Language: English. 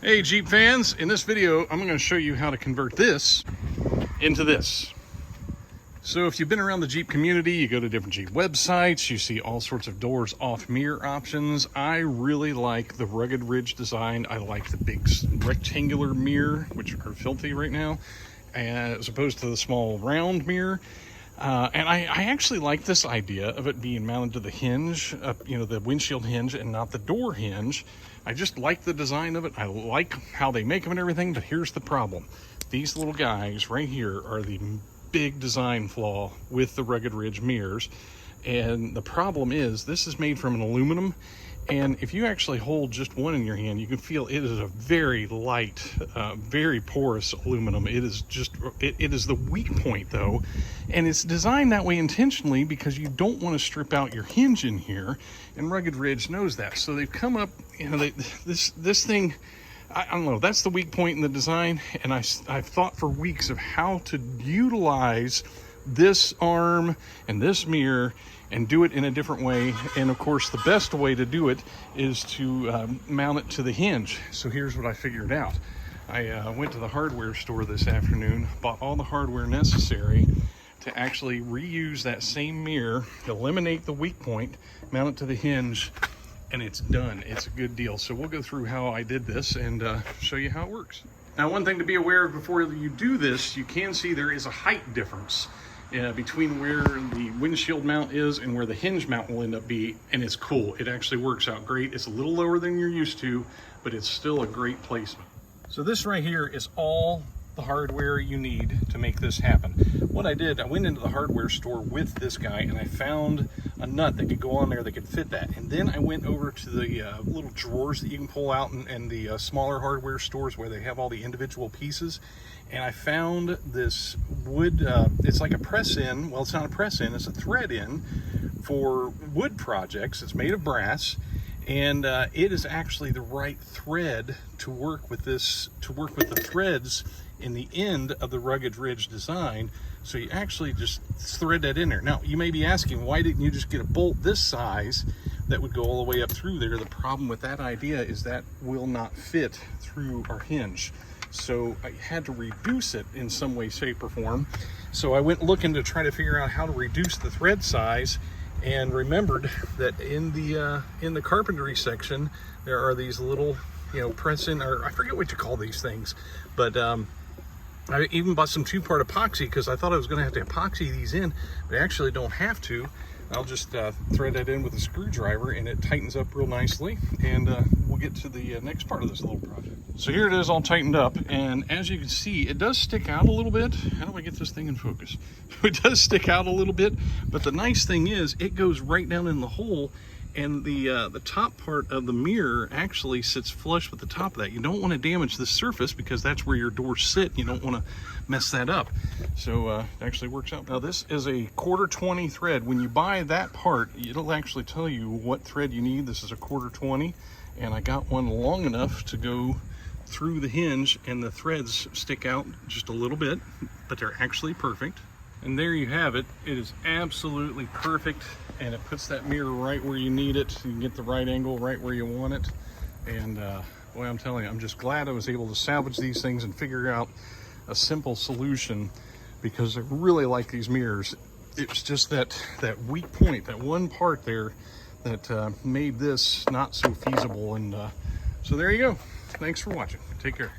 Hey Jeep fans, in this video I'm going to show you how to convert this into this. So if you've been around the Jeep community, you go to different Jeep websites, you see all sorts of doors off mirror options. I really like the Ruggid Ridge design. I like the big rectangular mirror, which are filthy right now, as opposed to the small round mirror. And I actually like this idea of it being mounted to the hinge, the windshield hinge and not the door hinge. I just like the design of it. I like how they make them and everything, but here's the problem. These little guys right here are the big design flaw with the Ruggid Ridge mirrors. And the problem is this is made from an aluminum. And if you actually hold just one in your hand, you can feel it is a very light, very porous aluminum. It is the weak point though. And it's designed that way intentionally because you don't want to strip out your hinge in here. And Ruggid Ridge knows that. So they've come up, this thing, I don't know, that's the weak point in the design. And I've thought for weeks of how to utilize this arm and this mirror and do it in a different way. And of course, the best way to do it is to mount it to the hinge. So here's what I figured out. I went to the hardware store this afternoon, bought all the hardware necessary to actually reuse that same mirror, eliminate the weak point, mount it to the hinge, and it's done. It's a good deal. So we'll go through how I did this and show you how it works. Now, one thing to be aware of before you do this, you can see there is a height difference between where the windshield mount is and where the hinge mount will end up be, and it's cool. It actually works out great. It's a little lower than you're used to, but it's still a great placement. So this right here is all the hardware you need to make this happen. What I did, I went into the hardware store with this guy and I found a nut that could go on there that could fit that. And then I went over to the little drawers that you can pull out in the smaller hardware stores where they have all the individual pieces. And I found this wood, it's like a press-in. Well, it's not a press-in, it's a thread-in for wood projects. It's made of brass. And it is actually the right thread to work with this, to work with the threads in the end of the Ruggid Ridge design. So you actually just thread that in there. Now, you may be asking, why didn't you just get a bolt this size that would go all the way up through there? The problem with that idea is that will not fit through our hinge. So I had to reduce it in some way, shape, or form. So I went looking to try to figure out how to reduce the thread size, and remembered that in the carpentry section there are these little, press-in, or I forget what you call these things, but I even bought some 2-part epoxy because I thought I was going to have to epoxy these in, but I actually don't have to. I'll just thread that in with a screwdriver and it tightens up real nicely, and we'll get to the next part of this little project. So here it is all tightened up, and as you can see, it does stick out a little bit. How do I get this thing in focus? It does stick out a little bit, but the nice thing is it goes right down in the hole, and the top part of the mirror actually sits flush with the top of that. You don't want to damage the surface because that's where your doors sit. You don't want to mess that up. So it actually works out. Now this is a 1/4-20 thread. When you buy that part, it'll actually tell you what thread you need. This is a 1/4-20, and I got one long enough to go through the hinge, and the threads stick out just a little bit, but they're actually perfect. And there you have it. It is absolutely perfect, and it puts that mirror right where you need it. You can get the right angle right where you want it. And boy, I'm telling you, I'm just glad I was able to salvage these things and figure out a simple solution, because I really like these mirrors. It was just that weak point, that one part there that made this not so feasible. And so there you go. Thanks for watching. Take care.